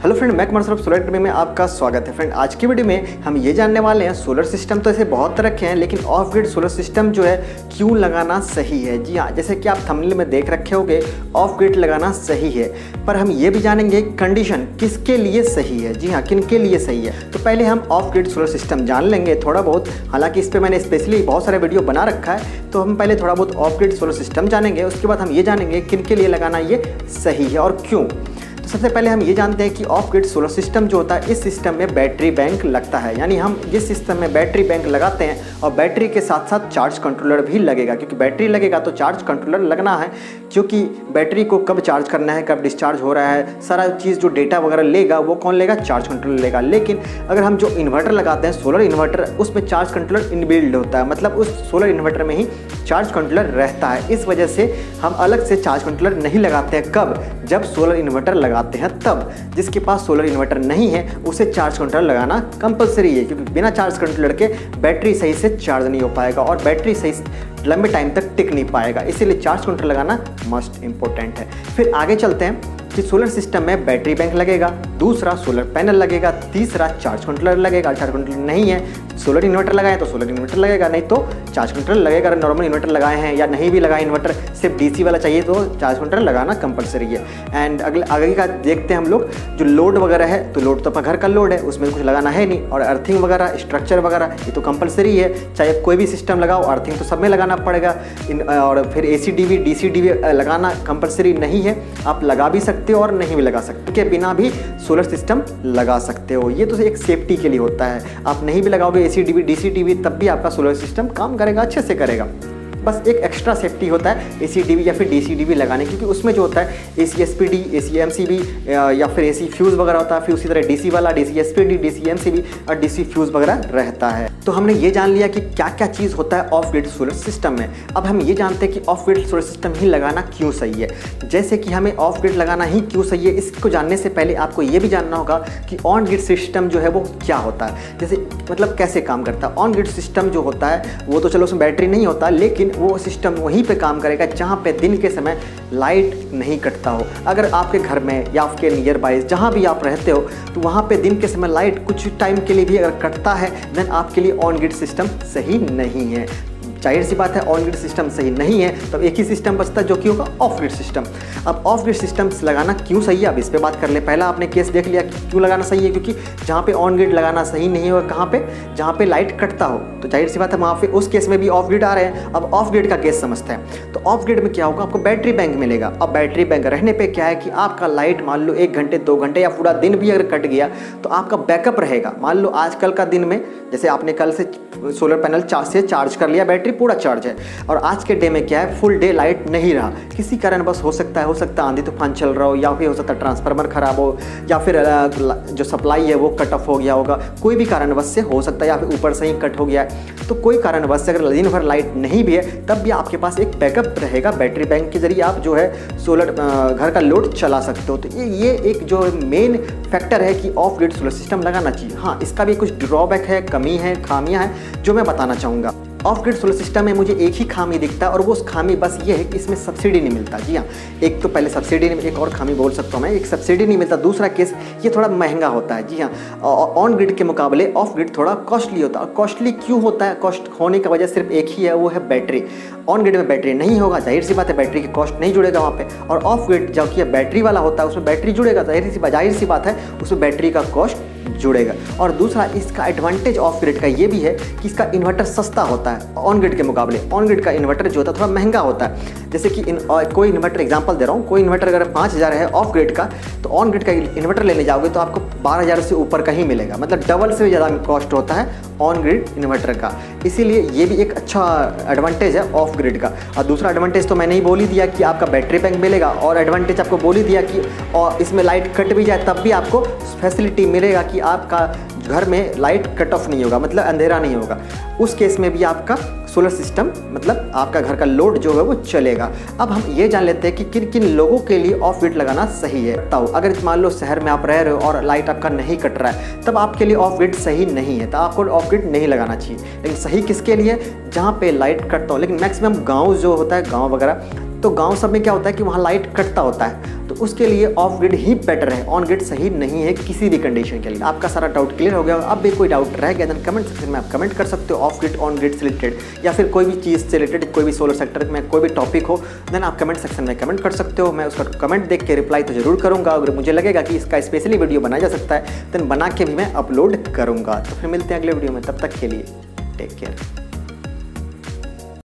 Hello friend, मैं Kumar Saurabh solar academy में आपका स्वागत है। फ्रेंड, आज की वीडियो में हम ये जानने वाले हैं सोलर सिस्टम तो ऐसे बहुत तरह के हैं, लेकिन ऑफ ग्रिड सोलर सिस्टम जो है क्यों लगाना सही है। जी हाँ, जैसे कि आप थंबनेल में देख रखे होंगे, ऑफ ग्रिड लगाना सही है, पर हम ये भी जानेंगे कंडीशन किसके लिए सही है। जी हाँ, किन के लिए सही है। तो पहले हम ऑफ ग्रिड सोलर सिस्टम जान लेंगे थोड़ा बहुत। हालांकि इस पर मैंने स्पेशली बहुत सारे वीडियो बना रखा है, तो हम पहले थोड़ा बहुत ऑफ ग्रिड सोलर सिस्टम जानेंगे। उसके बाद हम ये जानेंगे किन के लिए लगाना ये सही है और क्यों। तो सबसे पहले हम ये जानते हैं कि ऑफ ग्रिड सोलर सिस्टम जो होता है, इस सिस्टम में बैटरी बैंक लगता है। यानी हम जिस सिस्टम में बैटरी बैंक लगाते हैं और बैटरी के साथ साथ चार्ज कंट्रोलर भी लगेगा, क्योंकि बैटरी लगेगा तो चार्ज कंट्रोलर लगना है, क्योंकि बैटरी को कब चार्ज करना है, कब डिस्चार्ज हो रहा है, सारा चीज़ जो डेटा वगैरह लेगा वो कौन लेगा, चार्ज कंट्रोलर लेगा। लेकिन अगर हम जो इन्वर्टर लगाते हैं सोलर इन्वर्टर, उसमें चार्ज कंट्रोलर इनबिल्ड होता है, मतलब उस सोलर इन्वर्टर में ही चार्ज कंट्रोलर रहता है। इस वजह से हम अलग से चार्ज कंट्रोलर नहीं लगाते हैं। कब? जब सोलर इन्वर्टर लगाते हैं तब। जिसके पास सोलर इन्वर्टर नहीं है उसे चार्ज कंट्रोलर लगाना कंपलसरी है, क्योंकि बिना चार्ज कंट्रोलर के बैटरी सही से चार्ज नहीं हो पाएगा और बैटरी सही लंबे टाइम तक टिक नहीं पाएगा। इसीलिए चार्ज कंट्रोलर लगाना मस्ट इंपॉर्टेंट है। फिर आगे चलते हैं कि सोलर सिस्टम में बैटरी बैंक लगेगा, दूसरा सोलर पैनल लगेगा, तीसरा चार्ज कंट्रोलर लगेगा। चार्ज कंट्रोलर नहीं है, सोलर इन्वर्टर लगाएं तो सोलर इन्वर्टर लगेगा, नहीं तो चार्ज कंट्रोलर लगेगा। अगर नॉर्मल इन्वर्टर लगाए हैं या नहीं भी लगाए इन्वर्टर, सिर्फ डीसी वाला चाहिए तो चार्ज कंट्रोलर लगाना कंपलसरी है। एंड आगे का देखते हैं हम लोग, जो लोड वगैरह है, तो लोड तो अपना घर का लोड है, उसमें कुछ लगाना है नहीं। और अर्थिंग वगैरह, स्ट्रक्चर वगैरह, ये तो कंपलसरी है, चाहे कोई भी सिस्टम लगाओ, अर्थिंग तो सब में लगाना पड़ेगा। और फिर AC/DV DC/DV लगाना कंपलसरी नहीं है, आप लगा भी सकते हो और नहीं भी लगा सकते, के बिना भी सोलर सिस्टम लगा सकते हो। ये तो एक सेफ्टी के लिए होता है। आप नहीं भी लगाओगे AC/DV DC/DV तब भी आपका सोलर सिस्टम काम करेगा, अच्छे से करेगा। बस एक एक्स्ट्रा सेफ्टी होता है AC/DV या फिर DC/DV लगाने, क्योंकि उसमें जो होता है AC/SPD, AC/MCB या फिर AC फ्यूज़ वगैरह होता है। फिर उसी तरह DC वाला DC/SPD, DC/MCB और DC फ्यूज़ वगैरह रहता है। तो हमने ये जान लिया कि क्या क्या चीज़ होता है ऑफ ग्रिड सोलर सिस्टम में। अब हम ये जानते हैं कि ऑफ ग्रिड सोलर सिस्टम ही लगाना क्यों सही है। जैसे कि हमें ऑफ ग्रिड लगाना ही क्यों सही है, इसको जानने से पहले आपको ये भी जानना होगा कि ऑन ग्रिड सिस्टम जो है वो क्या होता है। जैसे मतलब कैसे काम करता है। ऑन ग्रिड सिस्टम जो होता है वो तो चलो उसमें बैटरी नहीं होता, लेकिन वो सिस्टम वहीं पे काम करेगा जहाँ पे दिन के समय लाइट नहीं कटता हो। अगर आपके घर में या आपके नियर बाय जहाँ भी आप रहते हो, तो वहाँ पे दिन के समय लाइट कुछ टाइम के लिए भी अगर कटता है, देन आपके लिए ऑन ग्रिड सिस्टम सही नहीं है। जाहिर सी बात है, ऑन ग्रिड सिस्टम सही नहीं है तो एक ही सिस्टम बचता है जो कि होगा ऑफ ग्रिड सिस्टम। अब ऑफ ग्रिड सिस्टम लगाना क्यों सही है, अब इस पे बात कर ले। पहला आपने केस देख लिया कि क्यों लगाना सही है, क्योंकि जहाँ पे ऑन ग्रिड लगाना सही नहीं होगा, कहाँ पे, जहाँ पे लाइट कटता हो, तो जाहिर सी बात है वहाँ पे उस केस में भी ऑफ ग्रिड आ रहे हैं। अब ऑफ ग्रिड का केस समझते हैं। तो ऑफ ग्रिड में क्या होगा, आपको बैटरी बैंक मिलेगा। अब बैटरी बैंक रहने पर क्या है कि आपका लाइट मान लो 1 घंटे 2 घंटे या पूरा दिन भी अगर कट गया तो आपका बैकअप रहेगा। मान लो आजकल का दिन में, जैसे आपने कल से सोलर पैनल से चार्ज कर लिया, बैटरी पूरा चार्ज है, और आज के डे में क्या है, फुल डे लाइट नहीं रहा, किसी कारण बस हो सकता है आंधी तूफान चल रहा हो, या फिर हो सकता है ट्रांसफार्मर खराब हो, या फिर जो सप्लाई है वो कट ऑफ हो गया होगा, कोई भी कारणवश से हो सकता है, या फिर ऊपर से ही कट हो गया है। तो कोई कारणवश से अगर दिन भर लाइट नहीं भी है, तब भी आपके पास एक बैकअप रहेगा। बैटरी बैंक के जरिए आप जो है सोलर घर का लोड चला सकते हो। तो ये एक जो मेन फैक्टर है कि ऑफ ग्रिड सोलर सिस्टम लगाना चाहिए। हाँ, इसका भी कुछ ड्रॉबैक है, कमी है, खामियां हैं जो मैं बताना चाहूँगा। ऑफ ग्रिड सोलर सिस्टम में मुझे एक ही खामी दिखता है, और वो उस खामी बस ये है कि इसमें सब्सिडी नहीं मिलता। जी हाँ, एक तो पहले सब्सिडी नहीं, एक और खामी बोल सकता हूँ मैं, एक सब्सिडी नहीं मिलता। दूसरा केस, ये थोड़ा महंगा होता है। जी हाँ, ऑन ग्रिड के मुकाबले ऑफ ग्रिड थोड़ा कॉस्टली होता है। कॉस्टली क्यों होता है? कॉस्ट होने की वजह सिर्फ एक ही है, वो है बैटरी। ऑन ग्रिड में बैटरी नहीं होगा, जाहिर सी बात है बैटरी की कॉस्ट नहीं जुड़ेगा वहाँ पे। और ऑफ ग्रिड जबकि बैटरी वाला होता है, उसमें बैटरी जुड़ेगा, जाहिर सी बात है उसमें बैटरी का कॉस्ट जुड़ेगा। और दूसरा इसका एडवांटेज ऑफ ग्रिड का ये भी है कि इसका इन्वर्टर सस्ता होता है ऑन ग्रिड के मुकाबले। ऑन ग्रिड का इन्वर्टर जो होता है थोड़ा महंगा होता है। जैसे कि कोई इन्वर्टर एग्जांपल दे रहा हूँ, कोई इन्वर्टर अगर 5000 है ऑफ ग्रिड का, तो ऑन ग्रिड का इन्वर्टर लेने जाओगे तो आपको 12000 से ऊपर का ही मिलेगा, मतलब डबल से भी ज़्यादा कॉस्ट होता है ऑन ग्रिड इन्वर्टर का। इसीलिए ये भी एक अच्छा एडवांटेज है ऑफ ग्रिड का। और दूसरा एडवांटेज तो मैंने ही बोल ही दिया कि आपका बैटरी बैंक मिलेगा, और एडवांटेज आपको बोल ही दिया कि और इसमें लाइट कट भी जाए तब भी आपको फैसिलिटी मिलेगा कि आपका घर में लाइट कट ऑफ नहीं होगा, मतलब अंधेरा नहीं होगा। उस केस में भी आपका सोलर सिस्टम, मतलब आपका घर का लोड जो है वो चलेगा। अब हम ये जान लेते हैं कि किन किन लोगों के लिए ऑफ ग्रिड लगाना सही है। बताओ, अगर मान लो शहर में आप रह रहे हो और लाइट आपका नहीं कट रहा है, तब आपके लिए ऑफ ग्रिड सही नहीं है, तो आपको ऑफ ग्रिड नहीं लगाना चाहिए। लेकिन सही किसके लिए? जहाँ पे लाइट कटता हो। लेकिन मैक्सिमम गाँव जो होता है, गाँव वगैरह, तो गांव सब में क्या होता है कि वहाँ लाइट कटता होता है, तो उसके लिए ऑफ ग्रिड ही बेटर है, ऑन ग्रिड सही नहीं है किसी भी कंडीशन के लिए। आपका सारा डाउट क्लियर हो गया। अब भी कोई डाउट रह गया देन कमेंट सेक्शन में आप कमेंट कर सकते हो, ऑफ ग्रिड ऑन ग्रिड से रिलेटेड, या फिर कोई भी चीज़ से रिलेटेड, कोई भी सोलर सेक्टर में कोई भी टॉपिक हो देन आप कमेंट सेक्शन में कमेंट कर सकते हो। मैं उसका कमेंट देख के रिप्लाई तो जरूर करूँगा। अगर मुझे लगेगा कि इसका स्पेशली वीडियो बनाया जा सकता है देन बना के भी मैं अपलोड करूँगा। तो फिर मिलते हैं अगले वीडियो में, तब तक के लिए टेक केयर।